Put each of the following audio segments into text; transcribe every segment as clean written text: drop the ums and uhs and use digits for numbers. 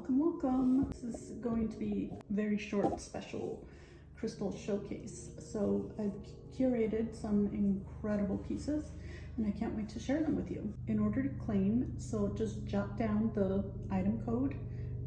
welcome. This is going to be a very short special crystal showcase. So I've curated some incredible pieces and I can't wait to share them with you. In order to claim, so just jot down the item code,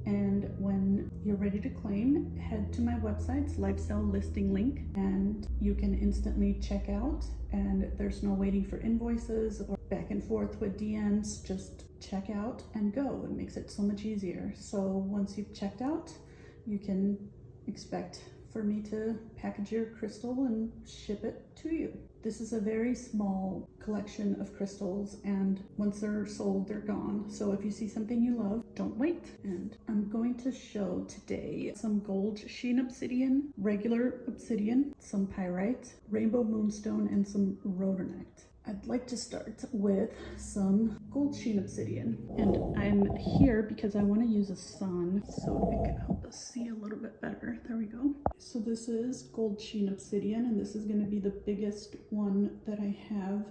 and when you're ready to claim, head to my website's lifestyle listing link and you can instantly check out, and there's no waiting for invoices or back and forth with DMs. Just check out and go. It makes it so much easier. So once you've checked out, you can expect for me to package your crystal and ship it to you. This is a very small collection of crystals, and once they're sold, they're gone. So if you see something you love, don't wait. And I'm going to show today some Gold Sheen Obsidian, regular obsidian, some Pyrite, Rainbow Moonstone, and some Rhodonite. I'd like to start with some Gold Sheen Obsidian, and I'm here because I want to use a sun so it can help us see a little bit better. There we go. So this is Gold Sheen Obsidian, and this is going to be the biggest one that I have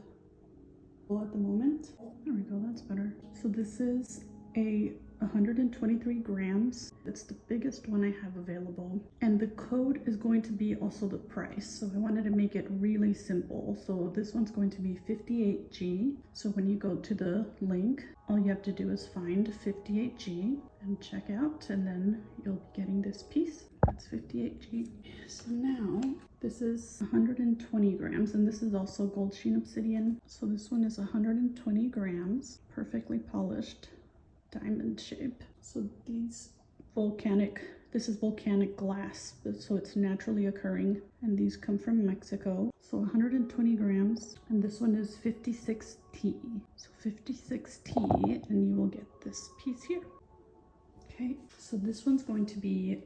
at the moment. There we go, that's better. So this is a 123 grams. It's the biggest one I have available, and the code is going to be also the price. So I wanted to make it really simple. So this one's going to be 58G. So when you go to the link, all you have to do is find 58G and check out, and then you'll be getting this piece. That's 58G. So now this is 120 grams, and this is also Gold Sheen Obsidian. So this one is 120 grams, perfectly polished diamond shape. So this is volcanic glass, so it's naturally occurring, and these come from Mexico. So 120 grams, and this one is 56T. So 56T, and you will get this piece here. Okay, so this one's going to be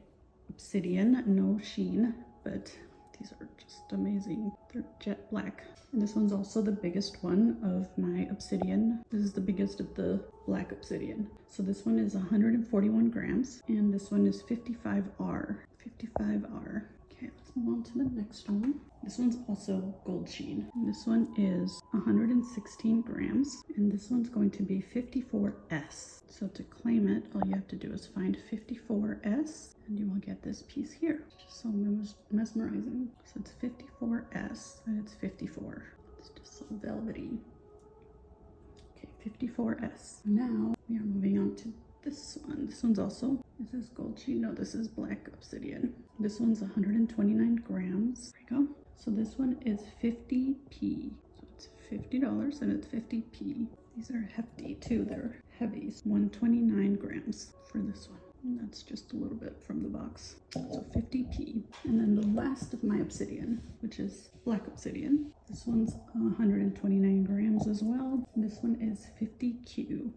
obsidian, no sheen, but these are just amazing. They're jet black. And this one's also the biggest one of my obsidian. This is the biggest of the black obsidian. So this one is 141 grams, and this one is 55R. 55R. Okay, let's move on to the next one. This one's also Gold Sheen. And this one is 116 grams, and this one's going to be 54S. So to claim it, all you have to do is find 54S, and you will get this piece here. It's just so mesmerizing. So it's 54S, and it's 54. It's just so velvety. Okay, 54S. Now we are moving on to this one. This one's also, is this Gold Sheen? No, this is black obsidian. This one's 129 grams. There we go. So this one is 50p. So it's $50 and it's 50p. These are hefty too. They're heavy. 129 grams for this one. And that's just a little bit from the box. So 50p. And then the last of my obsidian, which is black obsidian. This one's 129 grams as well. This one is 50Q.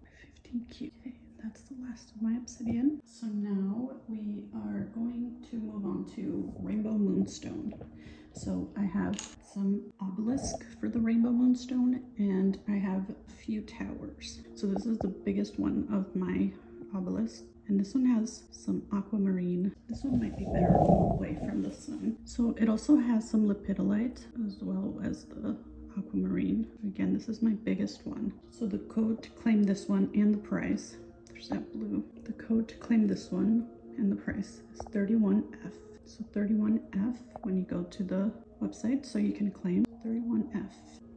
50Q. Okay, that's the last of my obsidian. So now we are going to move on to Rainbow Moonstone. So I have some obelisk for the Rainbow Moonstone, and I have a few towers. So this is the biggest one of my obelisk, and this one has some aquamarine. This one might be better away from the sun. So it also has some lepidolite as well as the aquamarine. Again, this is my biggest one. So the code to claim this one and the price, there's that blue. The code to claim this one and the price is 31F. So 31F when you go to the website, so you can claim 31F.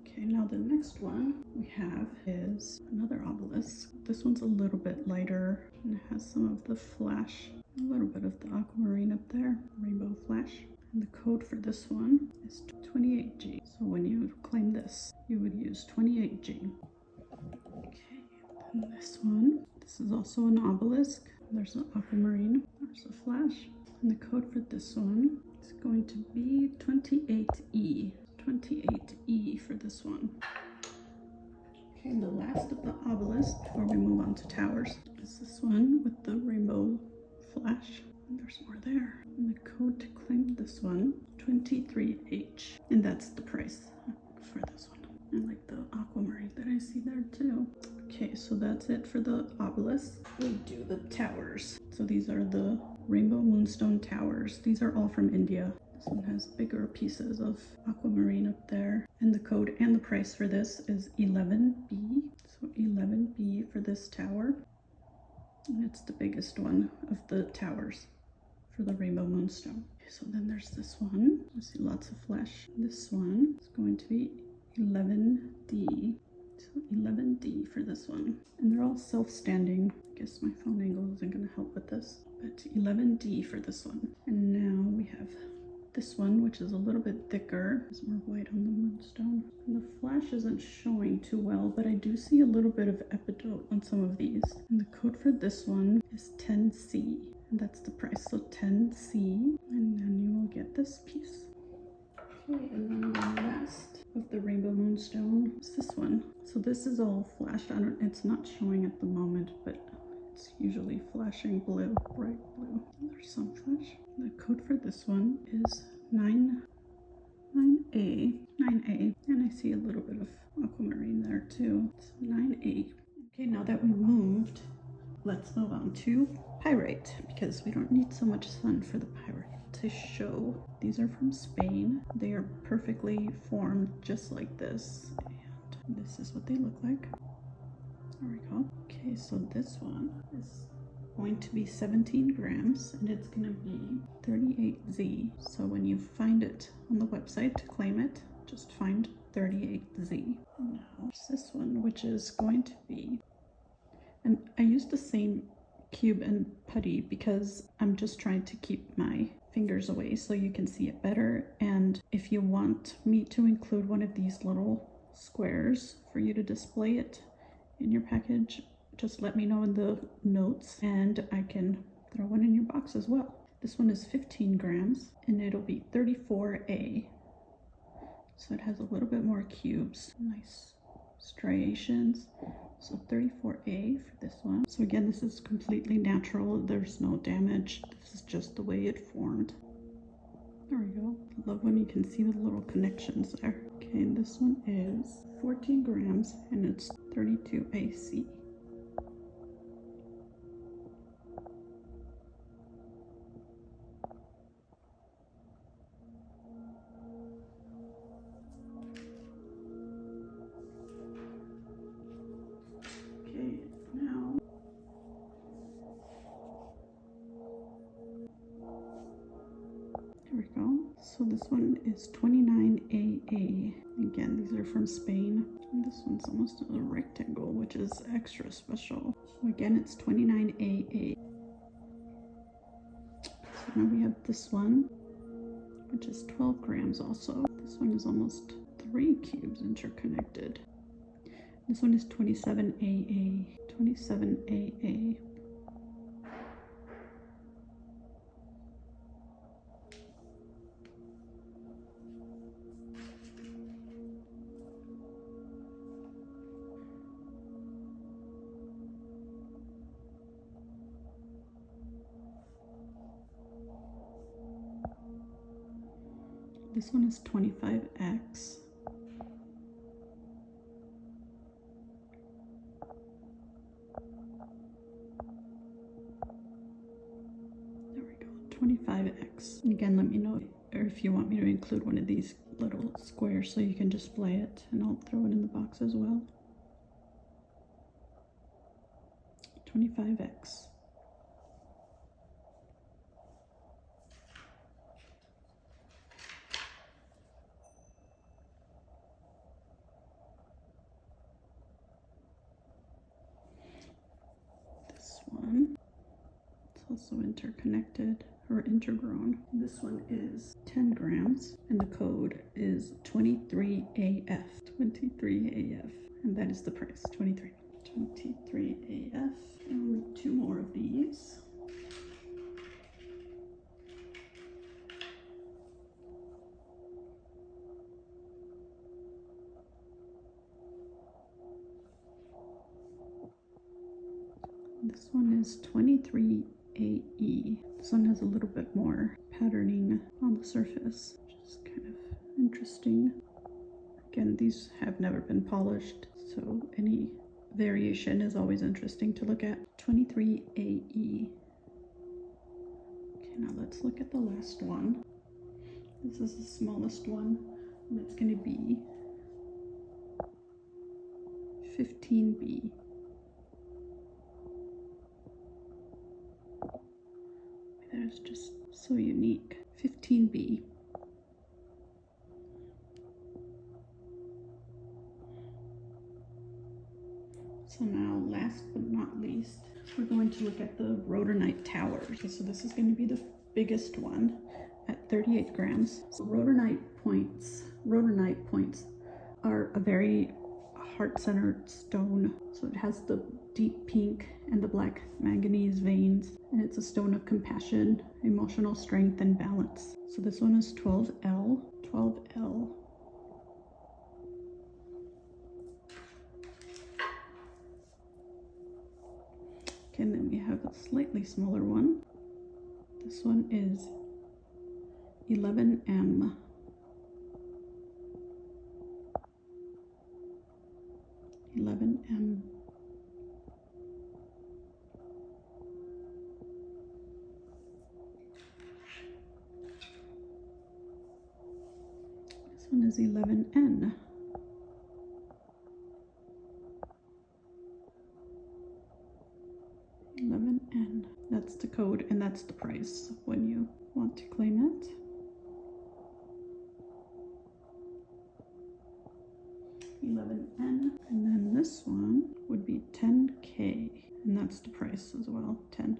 Okay, now the next one we have is another obelisk. This one's a little bit lighter and it has some of the flash, a little bit of the aquamarine up there, rainbow flash. And the code for this one is 28G. So when you claim this, you would use 28G. Okay, and this one, this is also an obelisk. There's an aquamarine, there's a flash. And the code for this one is going to be 28E. 28E for this one. Okay, and the last of the obelisk before we move on to towers is this one with the rainbow flash. And there's more there. And the code to claim this one, 23H. And that's the price for this one. I like the aquamarine that I see there too. Okay, so that's it for the obelisk. We do the towers. So these are the Rainbow Moonstone towers. These are all from India. This one has bigger pieces of aquamarine up there. And the code and the price for this is 11B. So 11B for this tower. And it's the biggest one of the towers for the Rainbow Moonstone. So then there's this one. I see lots of flesh. This one is going to be 11D. So 11D for this one. And they're all self-standing. I guess my phone angle isn't going to help with this. But 11D for this one. And now we have this one, which is a little bit thicker. There's more white on the Moonstone. And the flash isn't showing too well, but I do see a little bit of epidote on some of these. And the code for this one is 10C. And that's the price, so 10C. And then you will get this piece. Okay, and then the last of the Rainbow Moonstone is this one. So this is all flashed. It's not showing at the moment, but it's usually flashing blue, bright blue. There's some flash. The code for this one is 9A, and I see a little bit of aquamarine there too. It's 9A. Okay, now that we moved, let's move on to pyrite, because we don't need so much sun for the pyrite to show. These are from Spain. They are perfectly formed just like this, and this is what they look like. There we go. Okay, so this one is going to be 17 grams, and it's going to be 38Z. So when you find it on the website to claim it, just find 38Z. Now there's this one, which is going to be, and I used the same cube and putty because I'm just trying to keep my fingers away so you can see it better. And if you want me to include one of these little squares for you to display it in your package, just let me know in the notes and I can throw one in your box as well. This one is 15 grams and it'll be 34A. So it has a little bit more cubes, nice striations. So 34A for this one. So again, this is completely natural. There's no damage. This is just the way it formed. There we go. I love when you can see the little connections there. Okay, and this one is 14 grams and it's 32AC. There we go. So this one is 29AA. Again, these are from Spain. And this one's almost a rectangle, which is extra special. So again, it's 29AA. So now we have this one, which is 12 grams also. This one is almost 3 cubes interconnected. This one is 27AA. 27AA. This one is 25X. There we go, 25X. Again, let me know if you want me to include one of these little squares so you can display it, and I'll throw it in the box as well. 25X. One. It's also interconnected or intergrown. This one is 10 grams and the code is 23AF. 23AF. And that is the price, 23AF. And we'll make 2 more of these. This one is 23AE. This one has a little bit more patterning on the surface, which is kind of interesting. Again, these have never been polished, so any variation is always interesting to look at. 23AE. Okay, now let's look at the last one. This is the smallest one, and it's going to be 15B. is just so unique. 15B. So now, last but not least, we're going to look at the Rhodonite towers. Okay, so this is going to be the biggest one at 38 grams. So Rhodonite points are a very heart-centered stone. So it has the deep pink and the black manganese veins, and it's a stone of compassion, emotional strength, and balance. So this one is 12L. 12L. Okay, and then we have a slightly smaller one. This one is 11M. 11M. This one is 11N. That's the code, and that's the price when you want to claim it. $11N. And then this one would be 10K, and that's the price as well. 10K.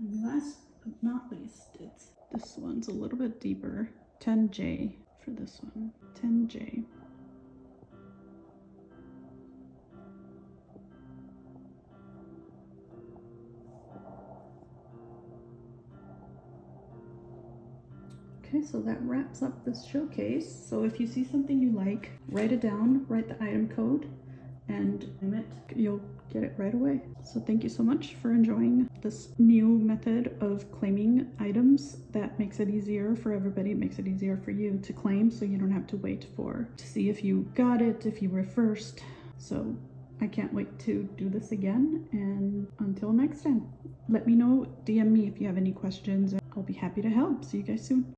And last but not least, this one's a little bit deeper. 10J for this one. 10J. Okay, so that wraps up this showcase. So if you see something you like, write it down, write the item code, and you'll get it right away. So thank you so much for enjoying this new method of claiming items that makes it easier for everybody. It makes it easier for you to claim, so you don't have to wait to see if you got it, if you were first. So I can't wait to do this again, and until next time, let me know, DM me if you have any questions. I'll be happy to help. See you guys soon.